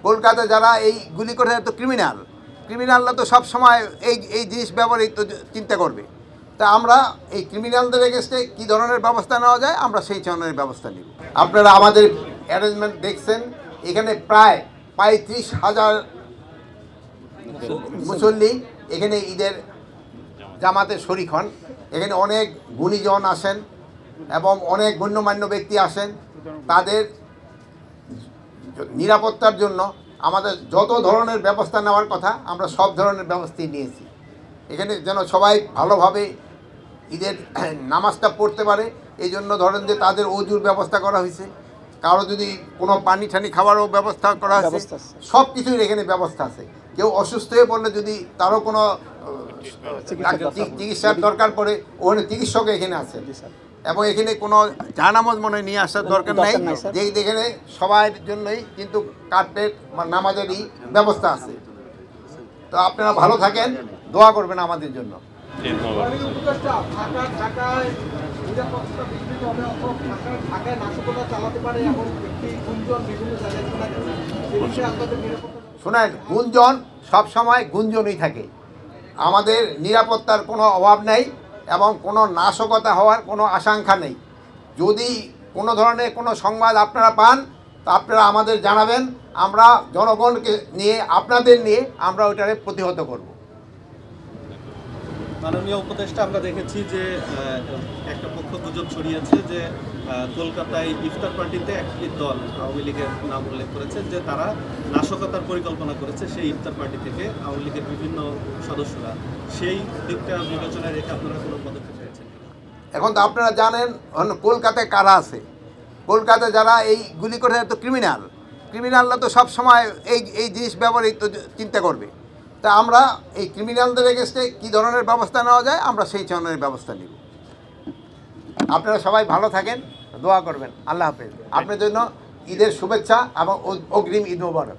কলকাতা যারা এই গুলি করে তো ক্রিমিনালরা তো সব সময় এই জিনিস ব্যবহৃত চিন্তা করবে। তা আমরা এই ক্রিমিনালদের এগেনস্টে কী ধরনের ব্যবস্থা নেওয়া যায় আমরা সেই ধরনের ব্যবস্থা নিব। আপনারা আমাদের অ্যারেঞ্জমেন্ট দেখছেন, এখানে প্রায় ৩৫,০০০ মুসল্লি এখানে ঈদের জামাতে শরিক হন। এখানে অনেক গুণীজন আসেন এবং অনেক গণ্যমান্য ব্যক্তি আসেন। তাদের নিরাপত্তার জন্য আমাদের যত ধরনের ব্যবস্থা নেওয়ার কথা আমরা সব ধরনের ব্যবস্থাই নিয়েছি। এখানে যেন সবাই ভালোভাবে ঈদের নামাজটা পড়তে পারে, এই জন্য ধরেন যে তাদের অজুর ব্যবস্থা করা হয়েছে, কারো যদি কোনো পানি ঠানি খাওয়ারও ব্যবস্থা করা হয়েছে, সব কিছুর এখানে ব্যবস্থা আছে। কেউ অসুস্থ হয়ে পড়লে যদি তারও কোনো চিকিৎসার দরকার পড়ে ওখানে চিকিৎসক এখানে আছে এবং এখানে কোনো জানামাজ মনে নিয়ে আসার দরকার নাই। যে এখানে সবার জন্যই কিন্তু কার্পেট বা নামাজেরই ব্যবস্থা আছে। তো আপনারা ভালো থাকেন, দোয়া করবেন আমাদের জন্য। শোনেন, গুঞ্জন সবসময় গুঞ্জনই থাকে। আমাদের নিরাপত্তার কোনো অভাব নেই এবং কোনো নাশকতা হওয়ার কোনো আশঙ্কা নেই। যদি কোনো ধরনের কোনো সংবাদ আপনারা পান তা আপনারা আমাদের জানাবেন, আমরা জনগণকে নিয়ে আপনাদের নিয়ে আমরা ওইটাকে প্রতিহত করব। মাননীয় উপদেষ্টা, আমরা দেখেছি যে একটা পক্ষ গুজব ছড়িয়েছে যে কলকাতায় ইফতার পার্টিতে একটি দল আওয়ামী লীগের নাম উল্লেখ করেছে যে তারা নাশকতার পরিকল্পনা করেছে সেই ইফতার পার্টি থেকে আওয়ামী লীগের বিভিন্ন সদস্যরা। সেই দিকটা বিবেচনায় রেখে আপনারা কোনো পদক্ষেপ নিয়েছেন? এখন তো আপনারা জানেন কলকাতায় কারা আছে। কলকাতা যারা এই গুলি করে তো ক্রিমিনালরা তো সব সময় এই জিনিস ব্যবহৃত চিন্তা করবে। তা আমরা এই ক্রিমিনালদের এগেনস্টে কী ধরনের ব্যবস্থা নেওয়া যায় আমরা সেই ধরনের ব্যবস্থা নিব। আপনারা সবাই ভালো থাকেন, দোয়া করবেন। আল্লাহ হাফেজ। আপনার জন্য ঈদের শুভেচ্ছা এবং অগ্রিম ঈদ মোবারক।